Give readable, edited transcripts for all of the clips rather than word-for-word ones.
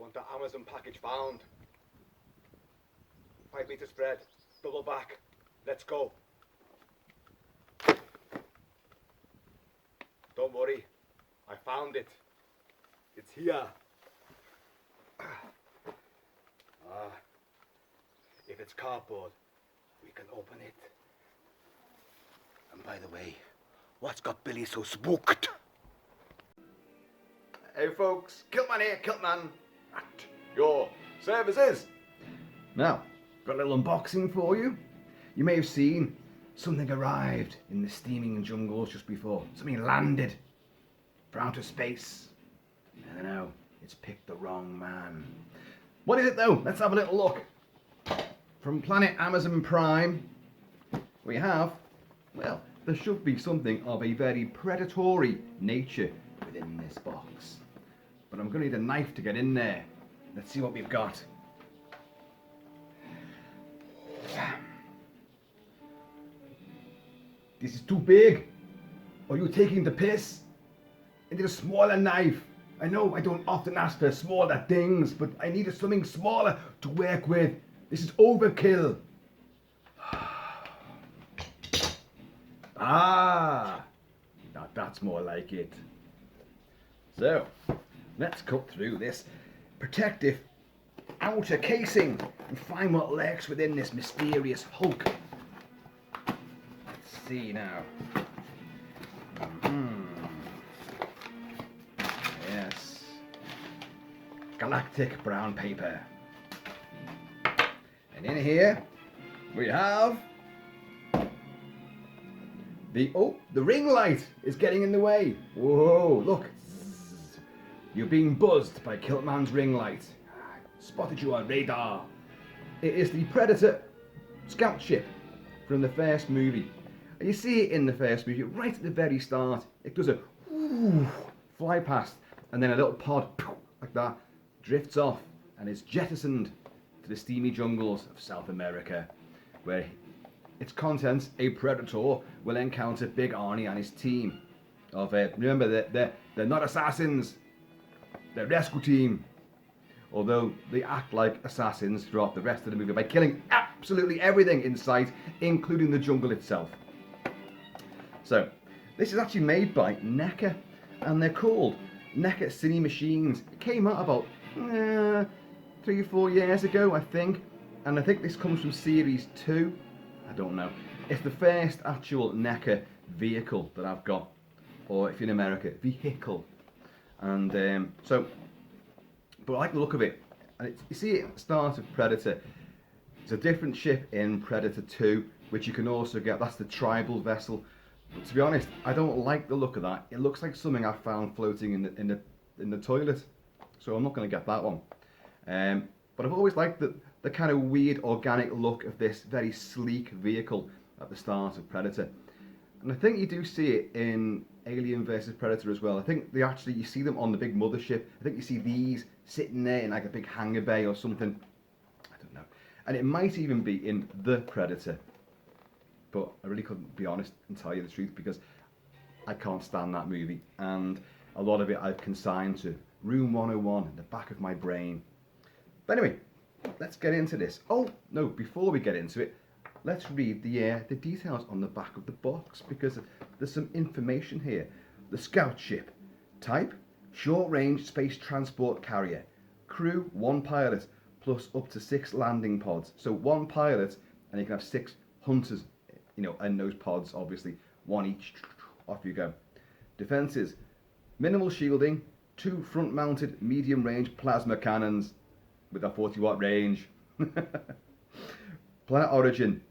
want the Amazon package found. 5 meter spread, double back. Let's go. Don't worry, I found it. It's here. If it's cardboard, we can open it. And by the way, what's got Billy so spooked? Hey folks, Kilt-Man here, Kilt-Man at your services. Now, got a little unboxing for you. You may have seen something arrived in the steaming jungles just before. Something landed from outer space. I don't know, it's picked the wrong man. What is it though? Let's have a little look. From planet Amazon Prime, we have, well, there should be something of a very predatory nature within this box. But I'm going to need a knife to get in there. Let's see what we've got. This is too big. Are you taking the piss? I need a smaller knife. I know I don't often ask for smaller things, but I needed something smaller to work with. This is overkill. Ah, now that's more like it. So, let's cut through this protective outer casing and find what lurks within this mysterious hulk. Let's see now. Yes. Galactic brown paper. And in here we have the ring light is getting in the way. Whoa, look. You're being buzzed by Kilt-Man's ring light. Spotted you on radar. It is the Predator scout ship from the first movie. And you see it in the first movie, right at the very start. It does a fly past, and then a little pod, like that, drifts off and is jettisoned to the steamy jungles of South America, where its contents, a Predator, will encounter Big Arnie and his team. Remember, they're not assassins, they're rescue team. Although they act like assassins throughout the rest of the movie by killing absolutely everything in sight, including the jungle itself. So, this is actually made by Neca, and they're called Neca Cinemachines. It came out about 3 or 4 years ago, I think, and I think this comes from Series 2. I don't know. It's the first actual Neca vehicle that I've got, or if you're in America, vehicle. And but I like the look of it. And you see it at the start of Predator. It's a different ship in Predator 2, which you can also get. That's the tribal vessel. But to be honest, I don't like the look of that. It looks like something I found floating in the toilet. So I'm not going to get that one. But I've always liked the kind of weird organic look of this very sleek vehicle at the start of Predator. And I think you do see it in Alien vs Predator as well. I think you see them on the big mothership. I think you see these sitting there in like a big hangar bay or something. I don't know. And it might even be in The Predator. But I really couldn't be honest and tell you the truth, because I can't stand that movie. And a lot of it I've consigned to Room 101 in the back of my brain. But anyway, let's get into this. Oh, no, before we get into it, let's read the details on the back of the box, because there's some information here. The scout ship. Type, short-range space transport carrier. Crew, 1 pilot, plus up to 6 landing pods. So 1 pilot, and you can have 6 hunters, in those pods, obviously. 1 each. Off you go. Defences. Minimal shielding. 2 front-mounted medium-range plasma cannons with a 40-watt range. Planet origin.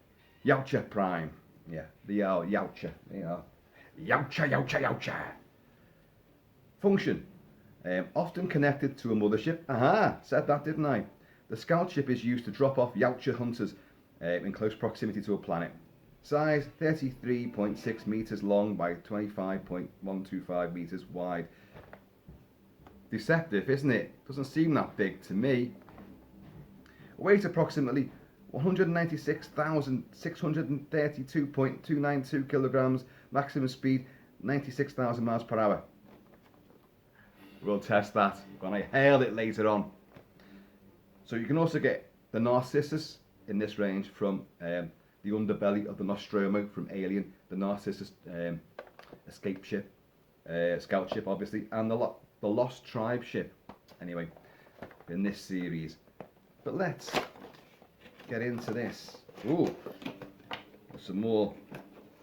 Yautja Prime. Yeah, the Yautja. Yautja. Function. Often connected to a mothership. Aha, said that, didn't I? The scout ship is used to drop off Yautja hunters in close proximity to a planet. Size 33.6 meters long by 25.125 meters wide. Deceptive, isn't it? Doesn't seem that big to me. Weight approximately 196,632.292 kilograms. Maximum speed 96,000 miles per hour. We'll test that when I hail it later on. So you can also get the Narcissus in this range from the underbelly of the Nostromo from Alien, the Narcissus escape ship, scout ship obviously, and the Lost Tribe ship, anyway, in this series. But let's get into this. Ooh, some more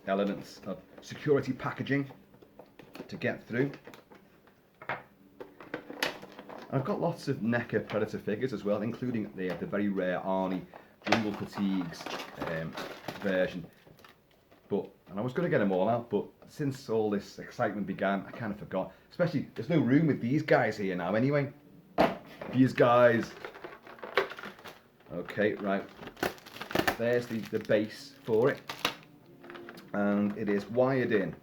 elements of security packaging to get through. I've got lots of Neca Predator figures as well, including the very rare Arnie Jungle Fatigues version. And I was going to get them all out, but since all this excitement began, I kind of forgot. Especially, there's no room with these guys here now anyway. These guys. Okay, right. There's the base for it. And it is wired in.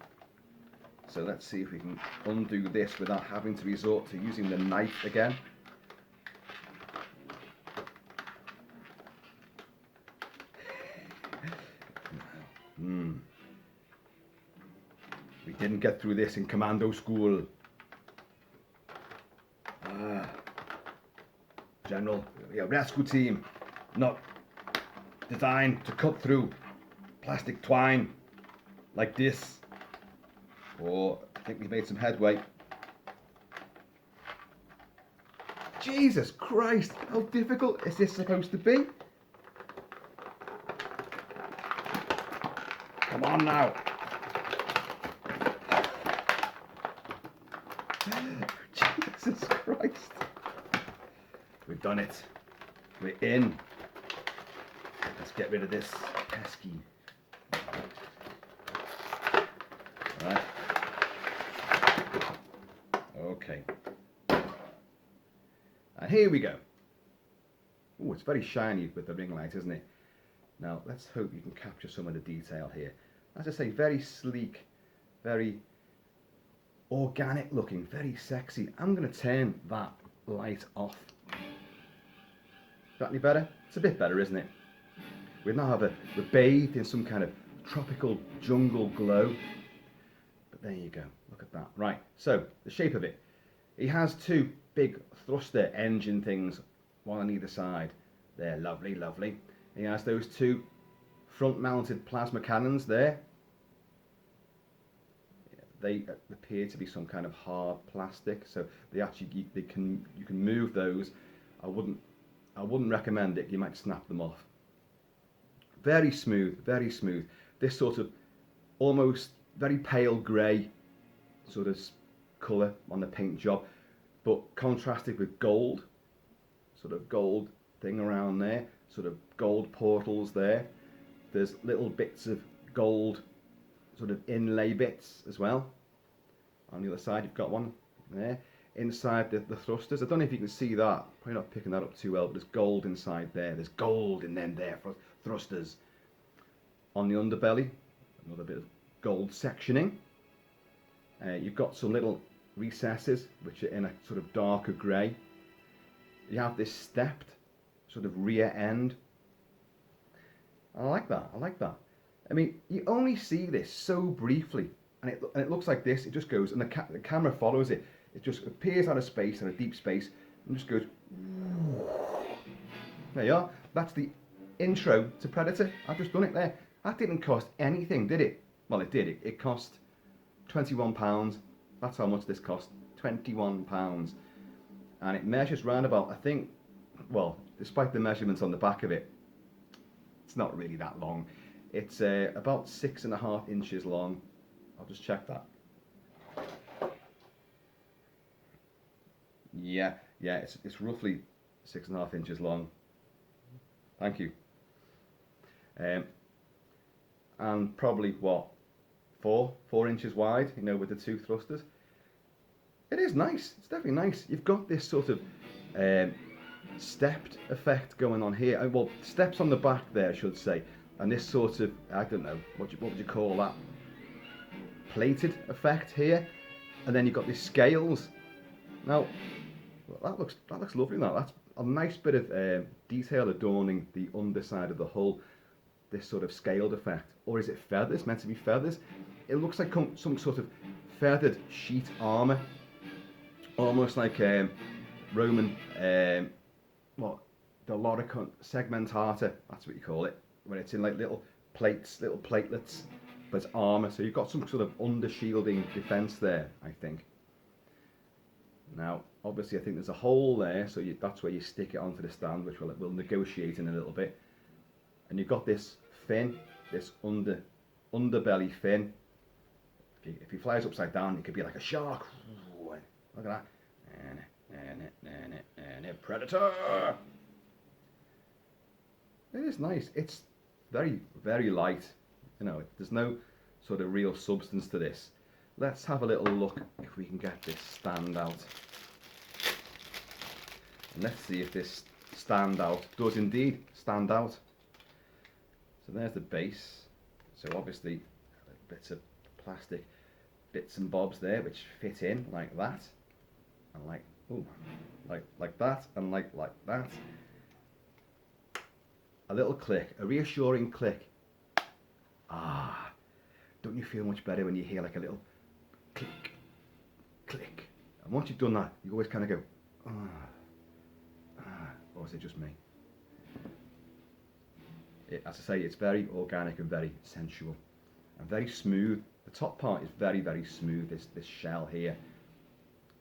So let's see if we can undo this without having to resort to using the knife again. We didn't get through this in commando school. General, we are a rescue team, not designed to cut through plastic twine like this. Oh, I think we've made some headway. Jesus Christ, how difficult is this supposed to be? Come on now. Jesus Christ. We've done it. We're in. Let's get rid of this pesky. Right. Okay. And here we go. Oh, it's very shiny with the ring light, isn't it? Now, let's hope you can capture some of the detail here. As I say, very sleek, very organic looking, very sexy. I'm going to turn that light off. Is that any better? It's a bit better, isn't it? We're bathed in some kind of tropical jungle glow. But there you go. Look at that. Right. So the shape of it. He has two big thruster engine things, one on either side. They're lovely, lovely. He has those two front-mounted plasma cannons there. They appear to be some kind of hard plastic, so you can move those. I wouldn't recommend it. You might snap them off. Very smooth, very smooth. This sort of almost very pale grey sort of colour on the paint job, but contrasted with gold, sort of gold thing around there, sort of gold portals there. There's little bits of gold sort of inlay bits as well. On the other side you've got one there. Inside the thrusters, I don't know if you can see that, probably not picking that up too well, but there's gold inside there. There's gold in them there for thrusters. On the underbelly, another bit of gold sectioning. You've got some little recesses which are in a sort of darker grey. You have this stepped sort of rear end. I like that, I like that. I mean, you only see this so briefly, and it looks like this. It just goes, and the camera follows it. It just appears out of space, in a deep space, and just goes. There you are. That's the intro to Predator. I've just done it there. That didn't cost anything, did it? Well, it did. It cost £21. That's how much this cost. £21. And it measures round about, I think, well, despite the measurements on the back of it, it's not really that long. It's about 6.5 inches long. I'll just check that. Yeah, it's roughly 6.5 inches long. Thank you. And probably what, 4 inches wide, you know, with the two thrusters. It is nice. It's definitely nice. You've got this sort of stepped effect going on here. Well, steps on the back there, I should say, and this sort of, I don't know, what would you call that? Plated effect here, and then you've got these scales. Now, that looks lovely. Now that's a nice bit of detail adorning the underside of the hull. This sort of scaled effect, or is it feathers? Meant to be feathers. It looks like some sort of feathered sheet armor, almost like Roman the loricon segmentata, that's what you call it, when it's in like little plates, little platelets, but it's armour, so you've got some sort of under-shielding defence there, I think. Now, obviously I think there's a hole there, so that's where you stick it onto the stand, which we'll negotiate in a little bit. And you've got this fin, this underbelly fin. If he flies upside down, it could be like a shark. Look at that. And predator. It is nice. It's very, very light. You know, there's no sort of real substance to this. Let's have a little look if we can get this stand out. And let's see if this stand out does indeed stand out. So there's the base. So obviously bits of plastic, bits and bobs there which fit in like that, and like that, and like that. A little click, a reassuring click. Ah, don't you feel much better when you hear like a little click, click? And once you've done that, you always kind of go, or is it just me? As I say, it's very organic and very sensual and very smooth. The top part is very, very smooth, this shell here.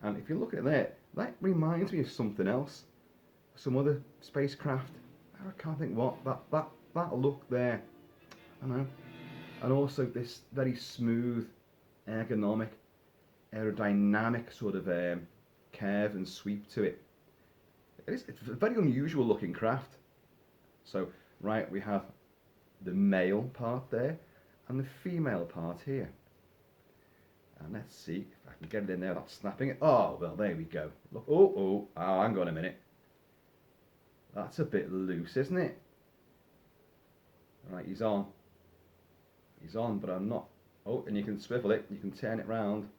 And if you look at it there, that reminds me of something else, some other spacecraft. I can't think what, that look there, I know. And also this very smooth, ergonomic, aerodynamic sort of curve and sweep to it. It's a very unusual looking craft. So, right, we have the male part there and the female part here. And let's see if I can get it in there without snapping it. Oh, well, there we go. Look, oh, hang on a minute. That's a bit loose, isn't it? Right, he's on. He's on, but I'm not. Oh, and you can swivel it, you can turn it round.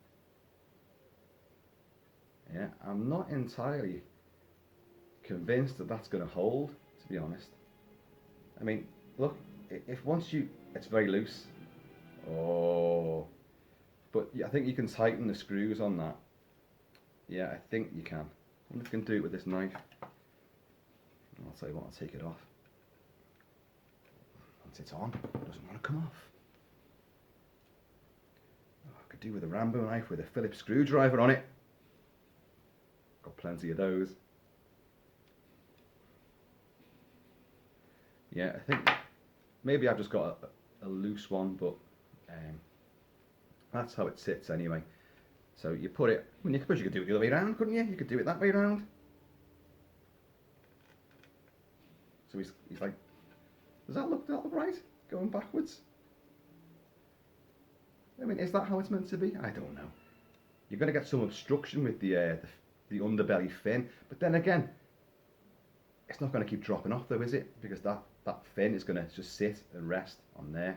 Yeah, I'm not entirely convinced that that's going to hold, to be honest. I mean, look, if once it's very loose. Oh, but I think you can tighten the screws on that. Yeah, I think you can. I wonder if you can do it with this knife. I'll tell you what, I'll take it off. Once it's on, it doesn't want to come off. Oh, I could do with a Rambo knife with a Phillips screwdriver on it. Got plenty of those. Yeah, I think maybe I've just got a loose one, but that's how it sits anyway. So you put it, I mean, you could do it the other way around, couldn't you? You could do it that way around. So he's like, does that look right? Going backwards? I mean, is that how it's meant to be? I don't know. You're going to get some obstruction with the underbelly fin, but then again, it's not going to keep dropping off though, is it? Because that fin is going to just sit and rest on there.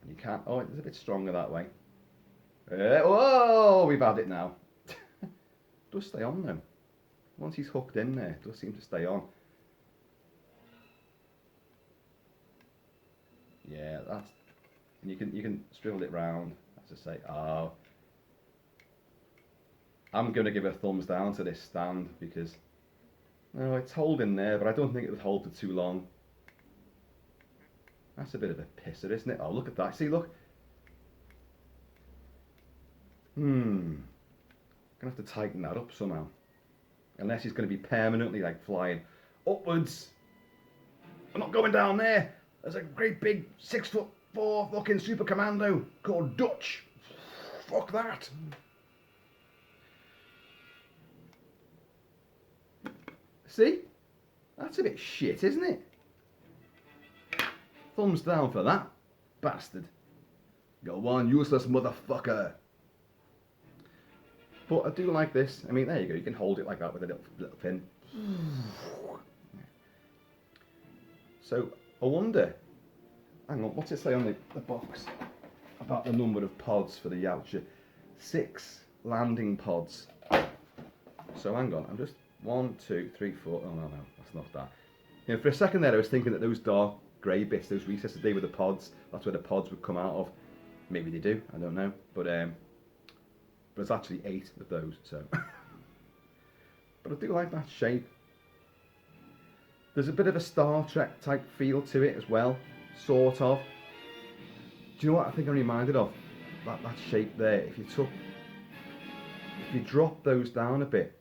And you can't, oh, it's a bit stronger that way. Whoa, we've had it now. It does stay on though. Once he's hooked in there, it does seem to stay on. Yeah, that's, and you can swivel it round, as I say. Oh, I'm going to give a thumbs down to this stand because, no, it's holding there, but I don't think it would hold for too long. That's a bit of a pisser, isn't it? Oh, look at that. See, look. Gonna have to tighten that up somehow. Unless he's going to be permanently like flying upwards. I'm not going down there. There's a great big 6'4" fucking super commando called Dutch. Fuck that. See? That's a bit shit, isn't it? Thumbs down for that, bastard. You're one useless motherfucker. But I do like this. I mean, there you go. You can hold it like that with a little pin. So, I wonder, hang on, what's it say on the box about the number of pods for the Yautja? 6 landing pods. So, hang on, I'm just 1, 2, 3, 4. Oh, no, that's not that. You know, for a second there, I was thinking that those dark grey bits, those recesses, they were the pods. That's where the pods would come out of. Maybe they do, I don't know. But it's actually 8 of those, so. But I do like that shape. There's a bit of a Star Trek type feel to it as well, sort of. Do you know what I think I'm reminded of? That shape there. If you drop those down a bit,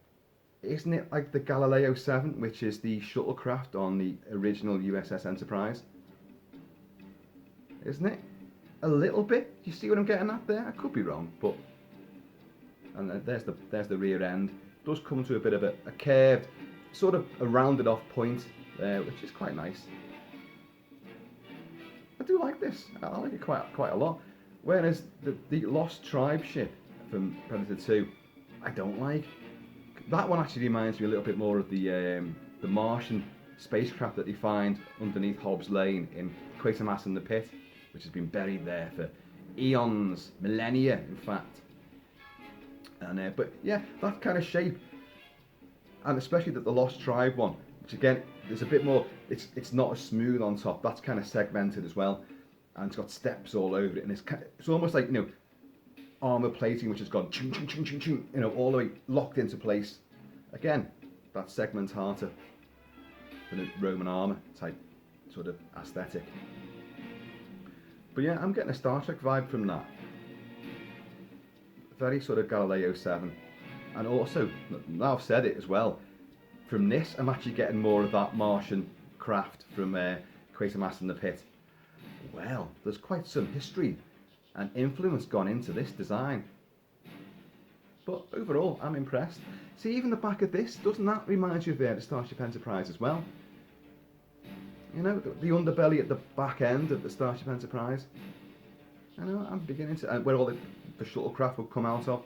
isn't it like the Galileo 7, which is the shuttlecraft on the original USS Enterprise? Isn't it? A little bit. Do you see what I'm getting at there? I could be wrong, but and there's the rear end. It does come to a bit of a curved, sort of a rounded off point there, which is quite nice. I do like this. I like it quite a lot. Whereas the Lost Tribe ship from Predator 2, I don't like. That one actually reminds me a little bit more of the Martian spacecraft that they find underneath Hobbs Lane in Quatermass and the Pit, which has been buried there for eons, millennia, in fact. And but yeah, that kind of shape, and especially the Lost Tribe one, which again, there's a bit more. It's not as smooth on top. That's kind of segmented as well, and it's got steps all over it, and it's almost like, you know, armor plating which has gone chung chung chung chung chung, you know, all the way locked into place. Again, that segment harder than a Roman armor type sort of aesthetic. But yeah, I'm getting a Star Trek vibe from that. Very sort of Galileo 7. And also, now I've said it as well, from this I'm actually getting more of that Martian craft from Quatermass and the Pit. Well, there's quite some history and influence gone into this design. But overall, I'm impressed. See, even the back of this, doesn't that remind you of the Starship Enterprise as well? You know, the underbelly at the back end of the Starship Enterprise. I know, I'm beginning to, where all the shuttlecraft will come out of.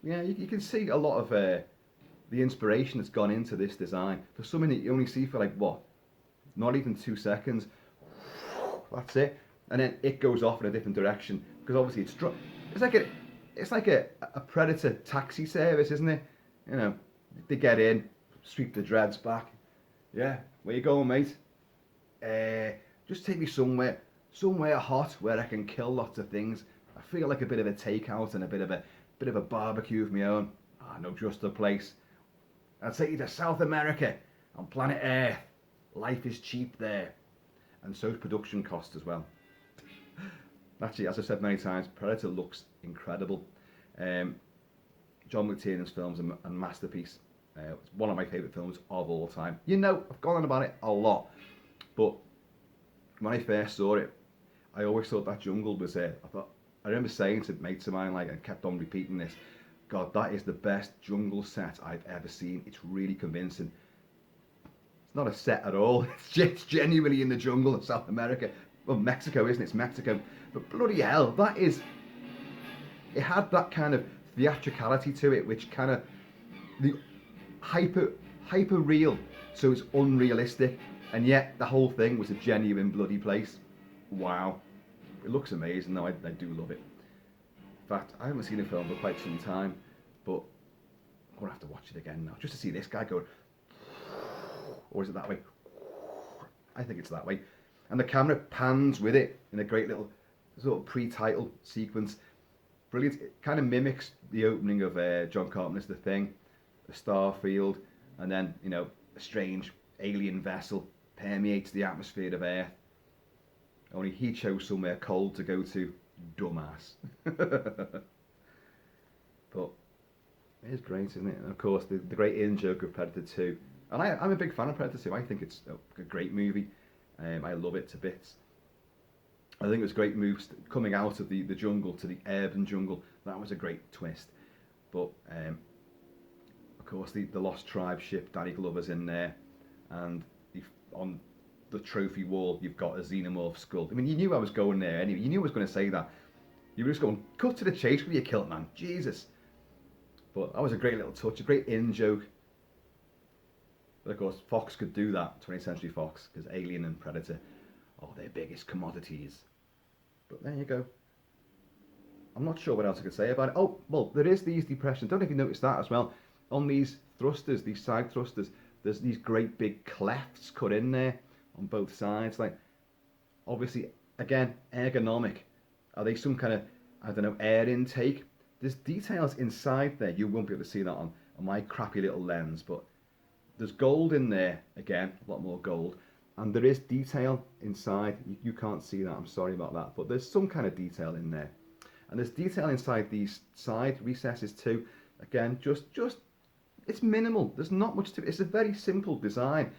Yeah, you can see a lot of the inspiration that's gone into this design. For something that you only see for like, what, not even 2 seconds. That's it. And then it goes off in a different direction, because obviously it's like a Predator taxi service, isn't it? You know, they get in, sweep the dreads back. Yeah, where you going, mate? Just take me somewhere hot where I can kill lots of things. I feel like a bit of a takeout and a bit of a barbecue of my own. No, just a place. I'll take you to South America on planet Earth. Life is cheap there, and so's production cost as well. Actually, as I've said many times, Predator looks incredible. John McTiernan's film's a masterpiece. It's one of my favourite films of all time. You know, I've gone on about it a lot, but when I first saw it, I always thought that jungle was it. I remember saying to mates of mine, like, I kept on repeating this, God, that is the best jungle set I've ever seen. It's really convincing. It's not a set at all. It's genuinely in the jungle of South America. Well, Mexico, isn't it? It's Mexico. But bloody hell, it had that kind of theatricality to it, which kind of, the hyper real, so it's unrealistic, and yet the whole thing was a genuine bloody place. Wow. It looks amazing though, I do love it. In fact, I haven't seen a film for quite some time, but I'm going to have to watch it again now, just to see this guy go, or is it that way? I think it's that way. And the camera pans with it in a great little sort of pre-title sequence. Brilliant. It kind of mimics the opening of John Carpenter's The Thing, the star field, and then, you know, a strange alien vessel permeates the atmosphere of Earth. Only he chose somewhere cold to go to, dumbass. But it is great, isn't it? And of course, the great in-joke of Predator 2. And I'm a big fan of Predator 2. I think it's a great movie. I love it to bits. I think it was a great move coming out of the jungle to the urban jungle. That was a great twist. But of course, the Lost Tribe ship, Danny Glover's in there, and on the trophy wall you've got a xenomorph skull. I mean, you knew I was going there anyway. You knew I was going to say that. You were just going, cut to the chase with your Kilt-Man. Jesus. But that was a great little touch, a great in-joke. But of course, Fox could do that, 20th Century Fox, because Alien and Predator are their biggest commodities. But there you go. I'm not sure what else I could say about it. Oh, well, there is these depressions. Don't know if you noticed that as well. On these thrusters, these side thrusters, there's these great big clefts cut in there on both sides. Like, obviously, again, ergonomic. Are they some kind of, I don't know, air intake? There's details inside there. You won't be able to see that on my crappy little lens, but there's gold in there, again, a lot more gold. And there is detail inside. You can't see that, I'm sorry about that. But there's some kind of detail in there. And there's detail inside these side recesses too. Again, just it's minimal. There's not much to it. It's a very simple design.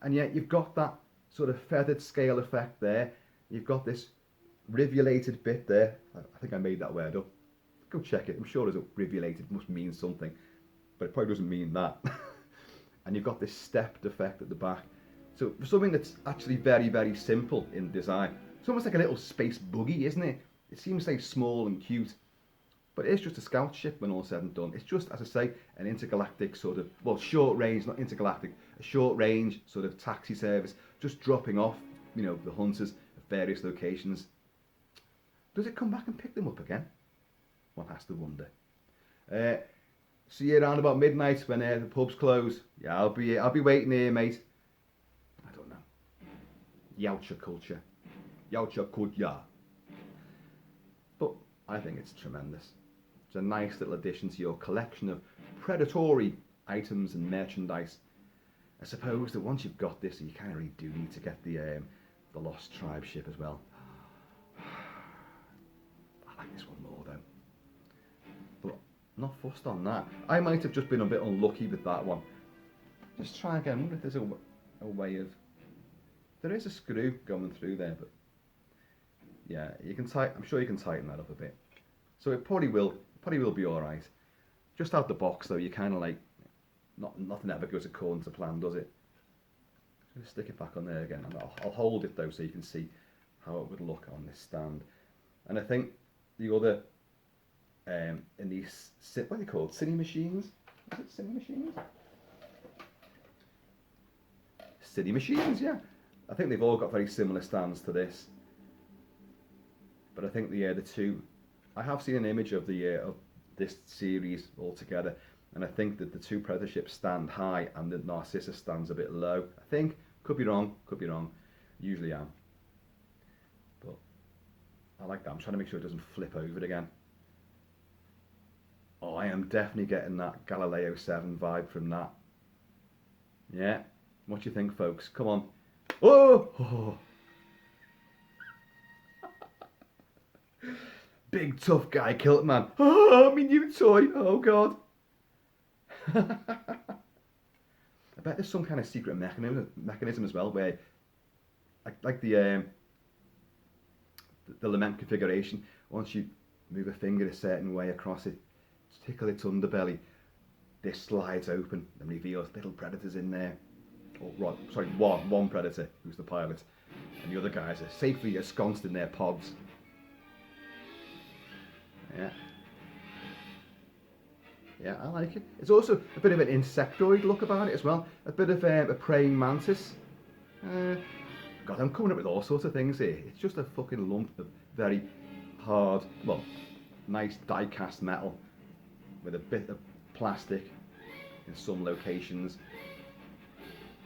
And yet you've got that sort of feathered scale effect there. You've got this rivulated bit there. I think I made that word up. Go check it. I'm sure it's rivulated. Must mean something. But it probably doesn't mean that. And you've got this stepped effect at the back. So for something that's actually very, very simple in design, it's almost like a little space buggy, isn't it? It seems so small and cute, but it's just a scout ship when all's said and done. It's just, as I say, an intergalactic sort of, well, short range, not intergalactic, a short range sort of taxi service, just dropping off, you know, the hunters at various locations. Does it come back and pick them up again? One has to wonder. See you around about midnight when the pubs close. Yeah, I'll be waiting here, mate. I don't know. Yautja culture. Yautja kulja. But I think it's tremendous. It's a nice little addition to your collection of predatory items and merchandise. I suppose that once you've got this, you kind of really do need to get the Lost Tribe ship as well. I like this one more though. But not fussed on that. I might have just been a bit unlucky with that one. Just try again. I wonder if there's a way of... There is a screw going through there, but yeah, you can I'm sure you can tighten that up a bit. So it probably will be all right. Just out the box though, you kind of like, nothing ever goes according to plan, does it? Just stick it back on there again, and I'll hold it though so you can see how it would look on this stand. And I think the other in these, what are they called? Cinemachines? Is it Cinemachines? Cinemachines, yeah. I think they've all got very similar stands to this. But I think the two, I have seen an image of this series altogether, and I think that the two Predator ships stand high and the Narcissus stands a bit low. I think, could be wrong, usually am. But I like that. I'm trying to make sure it doesn't flip over again. Oh, I am definitely getting that Galileo 7 vibe from that. Yeah, what do you think, folks? Come on. Oh! Big tough guy, Kilt-Man. Oh, my new toy. Oh God. I bet there's some kind of secret mechanism as well, where, like the lament configuration. Once you move a finger a certain way across it, tickle its underbelly, this slides open and reveals little predators in there. Oh, right, sorry, one predator who's the pilot, and the other guys are safely ensconced in their pods. Yeah, I like it. It's also a bit of an insectoid look about it as well. A bit of a praying mantis. God, I'm coming up with all sorts of things here. It's just a fucking lump of very hard, well, nice die-cast metal with a bit of plastic in some locations.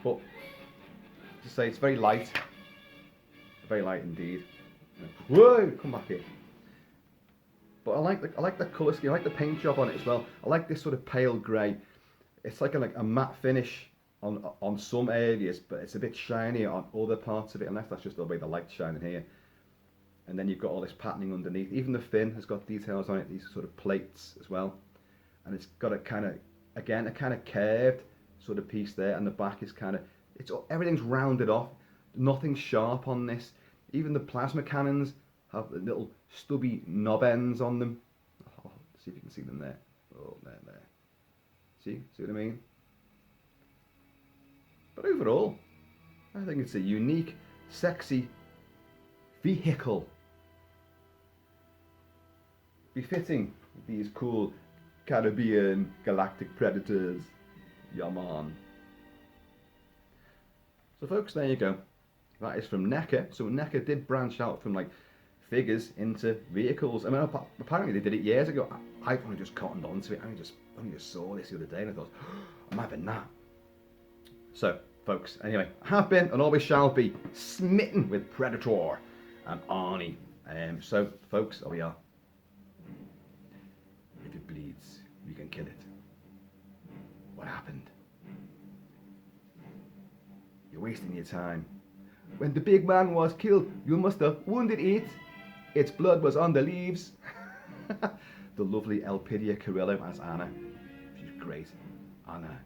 But to say it's very light indeed. Whoa, come back here. But I like the colour scheme. I like the paint job on it as well. I like this sort of pale grey. It's like a matte finish on some areas, but it's a bit shiny on other parts of it, unless that's just the way the light's shining here. And then you've got all this patterning underneath. Even the fin has got details on it, these sort of plates as well. And it's got a kind of, again, a kind of curved sort of piece there, and the back is kind of, everything's rounded off. Nothing's sharp on this. Even the plasma cannons have little stubby knob ends on them. Oh, see if you can see them there. Oh, there. See what I mean? But overall, I think it's a unique, sexy vehicle, befitting these cool Caribbean galactic predators. Yeah, man. So folks, there you go. That is from Neca. So Neca did branch out from like figures into vehicles. I mean, apparently they did it years ago. I've only just cottoned onto it. I only just saw this the other day and I thought, oh, I'm having that. So, folks, anyway, I have been and always shall be smitten with Predator and Arnie. So, folks, there we are. If it bleeds, we can kill it. What happened? wasting your time. When the big man was killed, you must have wounded it. Its blood was on the leaves. The lovely Elpidia Carrillo as Anna. She's great. Anna,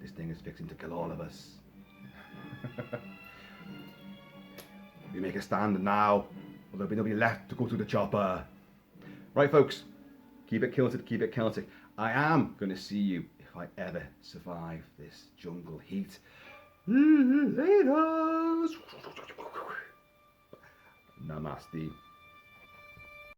this thing is fixing to kill all of us. We make a stand now, or there'll be nobody left to go to the chopper. Right, folks, keep it kilted, keep it Celtic. I am going to see you if I ever survive this jungle heat. Later. Namaste.